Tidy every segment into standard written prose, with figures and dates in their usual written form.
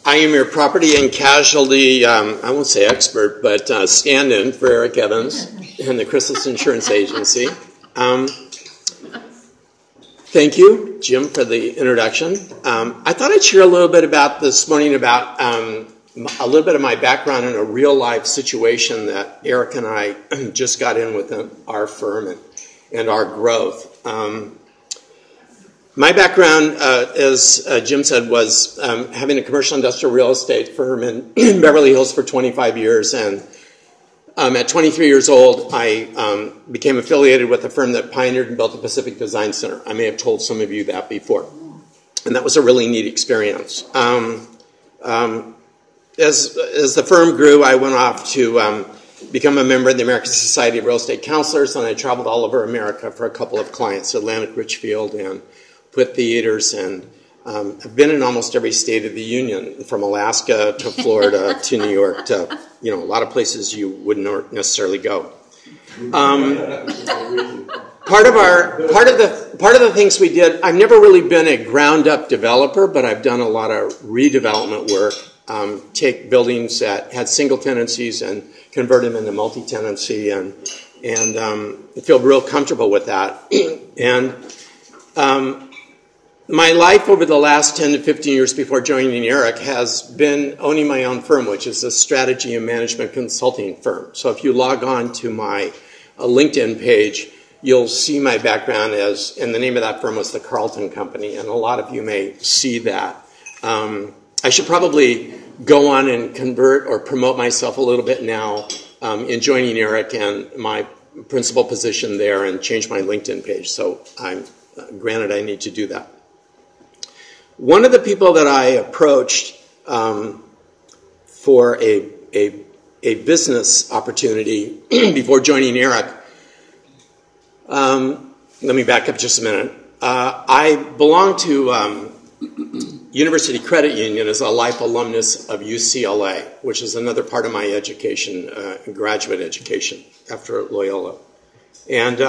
I am your property and casualty, I won't say expert, but stand-in for Eric Evans and the Chrysalis Insurance Agency. Thank you, Jim, for the introduction. I thought I'd share a little bit about this morning about a little bit of my background in a real-life situation that Eric and I just got in with our firm and our growth. My background, as Jim said, was having a commercial industrial real estate firm in Beverly Hills for 25 years. And at 23 years old, I became affiliated with a firm that pioneered and built the Pacific Design Center. I may have told some of you that before. And that was a really neat experience. As the firm grew, I went off to become a member of the American Society of Real Estate Counselors, and I traveled all over America for a couple of clients, Atlantic Richfield and Put Theaters, and I've been in almost every state of the union, from Alaska to Florida to New York to, a lot of places you wouldn't necessarily go. Part of the things we did, I've never really been a ground-up developer, but I've done a lot of redevelopment work. Take buildings that had single tenancies and convert them into multi-tenancy, and I feel real comfortable with that. And my life over the last 10 to 15 years before joining Eric has been owning my own firm, which is a strategy and management consulting firm. So if you log on to my LinkedIn page, you'll see my background and the name of that firm was the Carlton Company, and a lot of you may see that. I should probably go on and convert or promote myself a little bit now in joining Eric and my principal position there, and change my LinkedIn page. So granted, I need to do that. One of the people that I approached for a business opportunity before joining Eric, let me back up just a minute. I belong to University Credit Union as a life alumnus of UCLA, which is another part of my education, graduate education after Loyola. And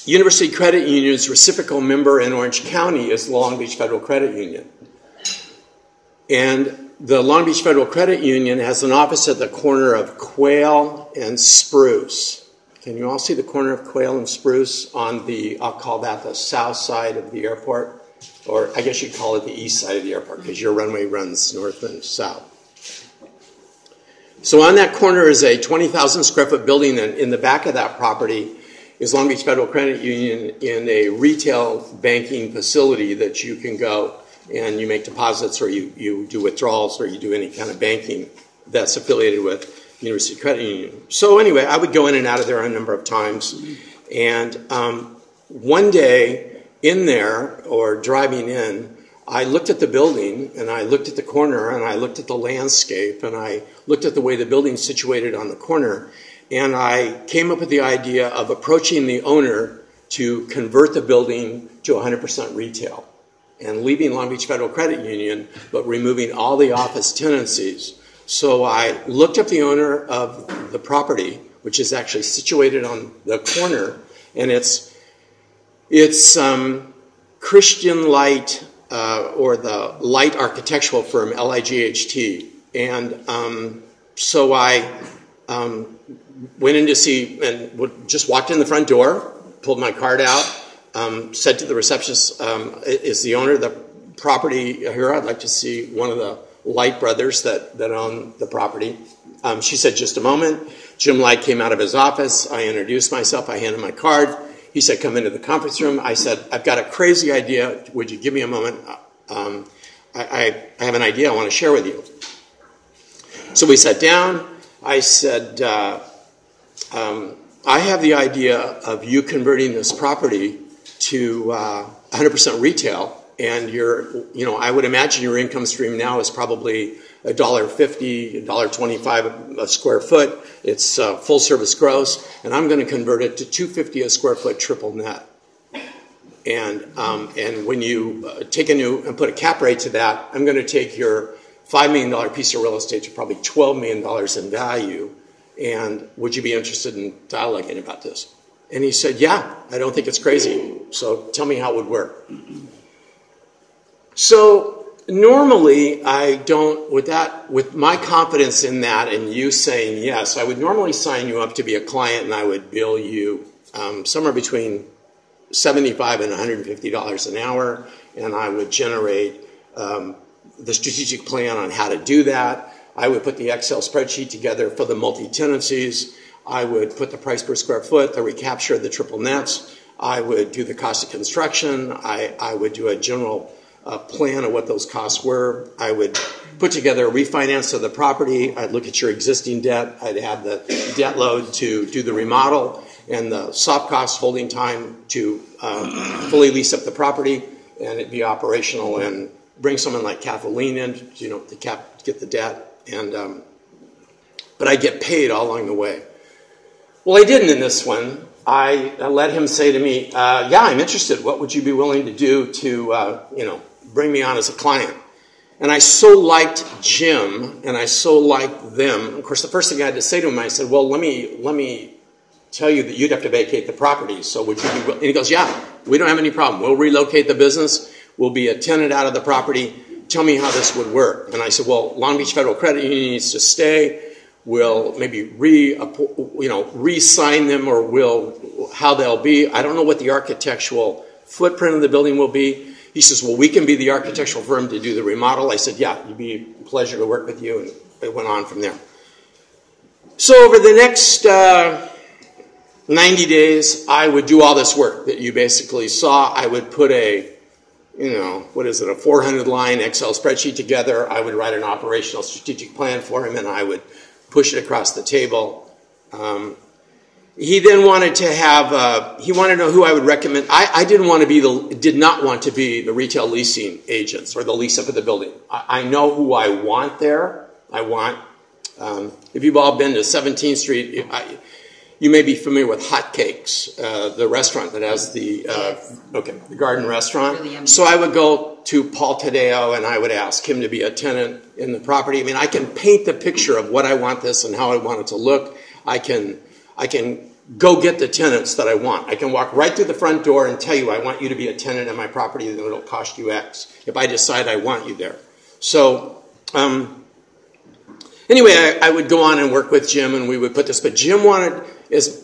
University Credit Union's reciprocal member in Orange County is Long Beach Federal Credit Union. And the Long Beach Federal Credit Union has an office at the corner of Quail and Spruce. Can you all see the corner of Quail and Spruce on I'll call that the south side of the airport? Or I guess you'd call it the east side of the airport, because your runway runs north and south. So on that corner is a 20,000 square foot building, and in the back of that property is Long Beach Federal Credit Union in a retail banking facility that you can go and you make deposits, or you do withdrawals, or you do any kind of banking that's affiliated with University Credit Union. So anyway, I would go in and out of there a number of times. And one day in there, or driving in, I looked at the building, and I looked at the corner, and I looked at the landscape, and I looked at the way the building's situated on the corner. And I came up with the idea of approaching the owner to convert the building to 100% retail and leaving Long Beach Federal Credit Union, but removing all the office tenancies. So I looked up the owner of the property, which is actually situated on the corner, and it's Christian Light, or the Light Architectural firm, LIGHT. And so I went in to see, and just walked in the front door, pulled my card out, said to the receptionist, is the owner of the property here? I'd like to see one of the Light brothers that own the property. She said, just a moment. Jim Light came out of his office. I introduced myself. I handed my card. He said, come into the conference room. I said, I've got a crazy idea. Would you give me a moment? I have an idea I want to share with you. So we sat down. I said, I have the idea of you converting this property to 100% retail, and I would imagine your income stream now is probably $1.50, $1.25 a square foot. It's full service gross, and I'm going to convert it to $2.50 a square foot triple net. And when you take and put a cap rate to that, I'm going to take your $5 million piece of real estate to probably $12 million in value. And would you be interested in dialoguing about this? And he said, yeah, I don't think it's crazy. So tell me how it would work. So normally I don't, with my confidence in that and you saying yes, I would normally sign you up to be a client and I would bill you somewhere between $75 and $150 an hour, and I would generate the strategic plan on how to do that. I would put the Excel spreadsheet together for the multi-tenancies. I would put the price per square foot, the recapture of the triple nets. I would do the cost of construction. I would do a general plan of what those costs were. I would put together a refinance of the property. I'd look at your existing debt. I'd have the debt load to do the remodel and the soft cost holding time to fully lease up the property, and it'd be operational, and bring someone like Kathleen in, to get the debt. And but I get paid all along the way. Well, I didn't in this one. I let him say to me, yeah, I'm interested. What would you be willing to do to, bring me on as a client? And I so liked Jim, and I so liked them. Of course, the first thing I had to say to him, I said, well, let me tell you that you'd have to vacate the property. So would you be willing? And he goes, yeah, we don't have any problem. We'll relocate the business. We'll be a tenant out of the property. Tell me how this would work. And I said, well, Long Beach Federal Credit Union needs to stay. We'll maybe re-sign them, or how they'll be. I don't know what the architectural footprint of the building will be. He says, well, we can be the architectural firm to do the remodel. I said, yeah, it'd be a pleasure to work with you. And it went on from there. So over the next 90 days, I would do all this work that you basically saw. I would put a 400-line Excel spreadsheet together. I would write an operational strategic plan for him, and I would push it across the table. He then wanted to have, he wanted to know who I would recommend. I did not want to be the retail leasing agents or the lease up of the building. I know who I want there. If you've all been to 17th Street, you may be familiar with Hotcakes, the restaurant that has the garden restaurant. So I would go to Paul Tadeo and I would ask him to be a tenant in the property. I mean, I can paint the picture of what I want this and how I want it to look. I can go get the tenants that I want. I can walk right through the front door and tell you I want you to be a tenant in my property, and it'll cost you X if I decide I want you there. So anyway, I would go on and work with Jim, and we would put this. But Jim wanted,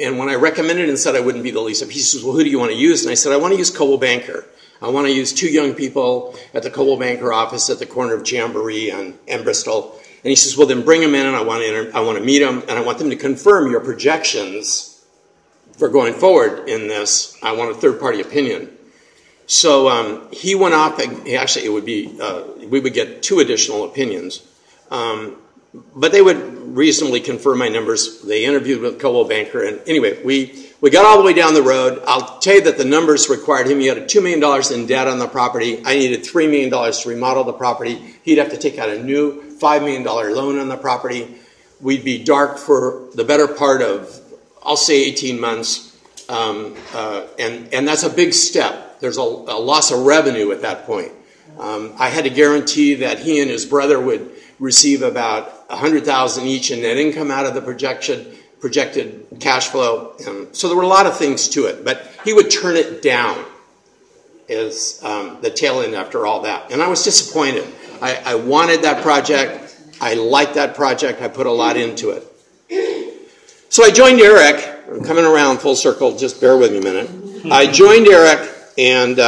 and when I recommended and said I wouldn't be the lease up, he says, well, who do you want to use? And I said, I want to use Coldwell Banker. I want to use 2 young people at the Coldwell Banker office at the corner of Jamboree and Bristol. And he says, well, then bring them in, and I want to meet them, and I want them to confirm your projections for going forward in this. I want a third-party opinion. So he went off, and actually it would be, we would get 2 additional opinions. But they would reasonably confirm my numbers. They interviewed with Coldwell Banker, and anyway, we got all the way down the road. I'll tell you that the numbers required him. He had $2 million in debt on the property. I needed $3 million to remodel the property. He'd have to take out a new $5 million loan on the property. We'd be dark for the better part of, I'll say, 18 months, and that's a big step. There's a loss of revenue at that point. I had to guarantee that he and his brother would receive about $100,000 each in net income out of the projected cash flow. So there were a lot of things to it, but he would turn it down as the tail end after all that. And I was disappointed. I wanted that project. I liked that project. I put a lot into it. So I joined Eric. I'm coming around full circle. Just bear with me a minute. I joined Eric, and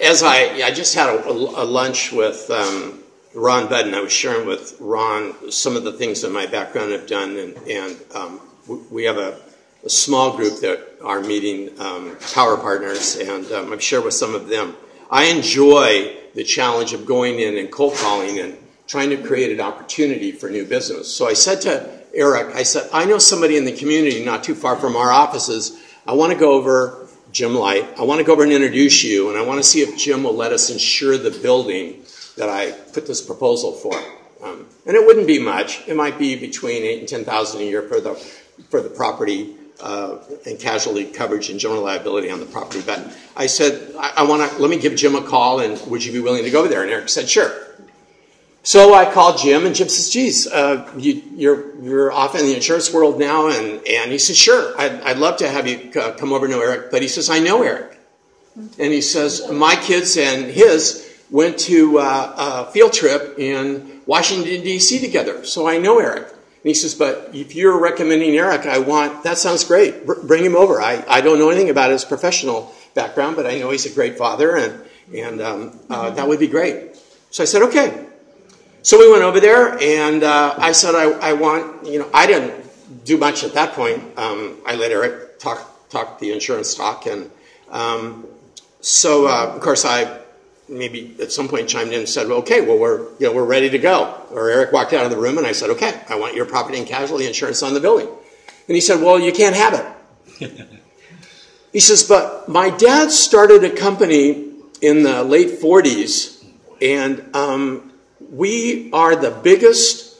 as I just had a lunch with Ron Budden. I was sharing with Ron some of the things that my background have done, and we have a small group that are meeting Power Partners, and I've shared with some of them. I enjoy the challenge of going in and cold calling and trying to create an opportunity for new business. So I said to Eric, I said, I know somebody in the community not too far from our offices. I want to go over, Jim Light, I want to go over and introduce you, and I want to see if Jim will let us insure the building that I put this proposal for. And it wouldn't be much. It might be between $8,000 and $10,000 a year for the property and casualty coverage and general liability on the property. But I said, let me give Jim a call, and would you be willing to go over there? And Eric said, sure. So I called Jim, and Jim says, geez, you're off in the insurance world now. And he says, sure, I'd love to have you come over to know Eric. But he says, I know Eric. And he says, my kids and his went to a field trip in Washington, D.C. together. So I know Eric. And he says, but if you're recommending Eric, that sounds great. Bring him over. I don't know anything about his professional background, but I know he's a great father, and that would be great. So I said, okay. So we went over there, and I said, I want, I didn't do much at that point. I let Eric talk the insurance talk, and so of course I maybe at some point chimed in and said, well, okay, well, we're ready to go. Or Eric walked out of the room, and I said, okay, I want your property and casualty insurance on the building. And he said, well, you can't have it. He says, but my dad started a company in the late 40s, and we are the biggest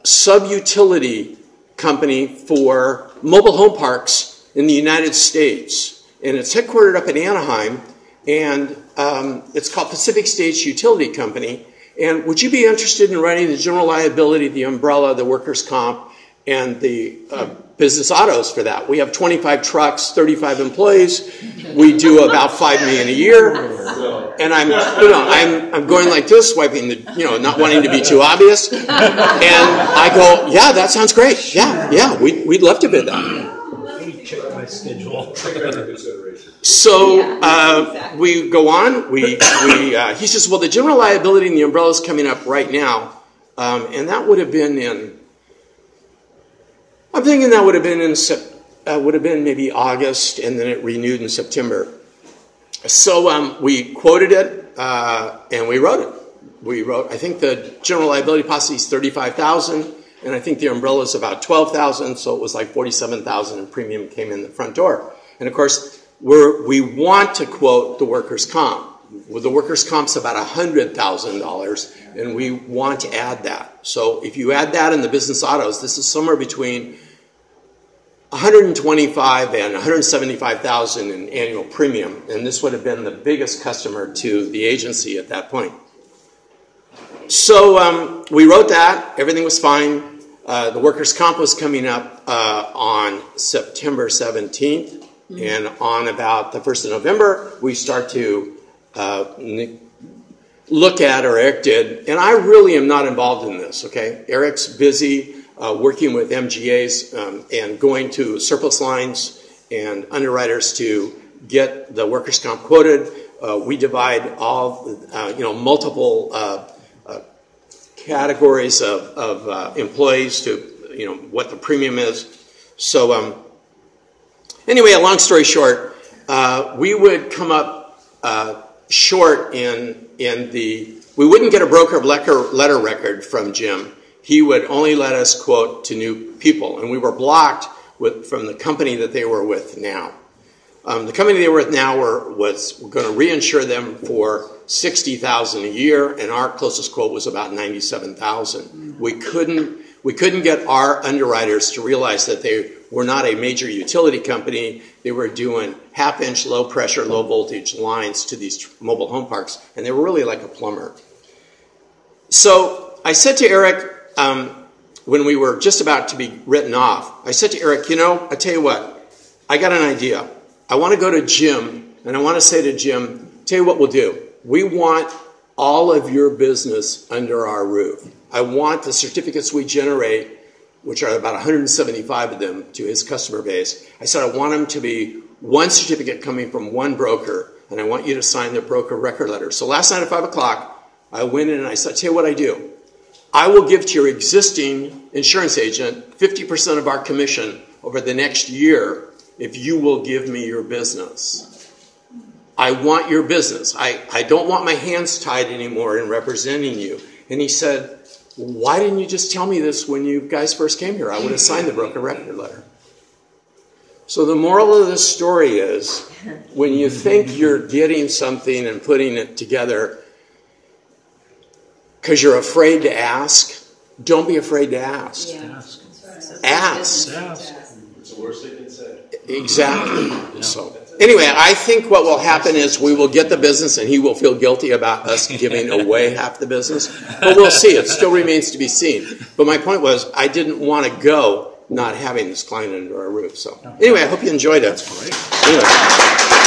sub-utility company for mobile home parks in the United States. And it's headquartered up in Anaheim, and it's called Pacific States Utility Company. And would you be interested in writing the general liability, the umbrella, the workers' comp, and the business autos for that? We have 25 trucks, 35 employees. We do about $5 million a year. And I'm going like this, wiping the, not wanting to be too obvious. And I go, yeah, that sounds great. Yeah, we'd love to bid that. Let me check my schedule. So we go on. He says, well, the general liability and the umbrella is coming up right now, and that would have been I'm thinking that would have been maybe August, and then it renewed in September. So we quoted it, and we wrote it. I think the general liability policy is $35,000, and I think the umbrella is about $12,000, so it was like $47,000 in premium came in the front door. And of course, we want to quote the workers' comp. Well, the workers' comp's about $100,000, and we want to add that. So if you add that in the business autos, this is somewhere between $125,000 and $175,000 in annual premium, and this would have been the biggest customer to the agency at that point. So we wrote that. Everything was fine. The workers' comp was coming up on September 17th, and on about the 1st of November, we start to look at, or Eric did, and I really am not involved in this, okay? Eric's busy working with MGAs and going to surplus lines and underwriters to get the workers' comp quoted. We divide all, multiple categories of employees to, what the premium is. So anyway, a long story short, we would come up short we wouldn't get a broker letter record from Jim. He would only let us quote to new people, and we were blocked from the company that they were with now. The company they were with now was going to reinsure them for $60,000 a year, and our closest quote was about $97,000. We couldn't get our underwriters to realize that they were not a major utility company. They were doing half-inch, low-pressure, low-voltage lines to these mobile home parks, and they were really like a plumber. So I said to Eric, when we were just about to be written off, I said to Eric, I tell you what, I got an idea. I want to go to Jim, and I want to say to Jim, tell you what we'll do. We want all of your business under our roof. I want the certificates we generate, which are about 175 of them to his customer base. I said I want them to be one certificate coming from one broker, and I want you to sign the broker record letter. So last night at 5 o'clock, I went in and I said, tell you what I do. I will give to your existing insurance agent 50% of our commission over the next year if you will give me your business. I want your business. I don't want my hands tied anymore in representing you. And he said, why didn't you just tell me this when you guys first came here? I would have signed the broker record letter. So the moral of this story is, when you think you're getting something and putting it together because you're afraid to ask, don't be afraid to ask. Yeah. Ask. the worst they can say. Exactly. So anyway, I think what will happen is we will get the business and he will feel guilty about us giving away half the business. But we'll see. It still remains to be seen. But my point was I didn't want to go not having this client under our roof. So anyway, I hope you enjoyed it. That's great. Anyway.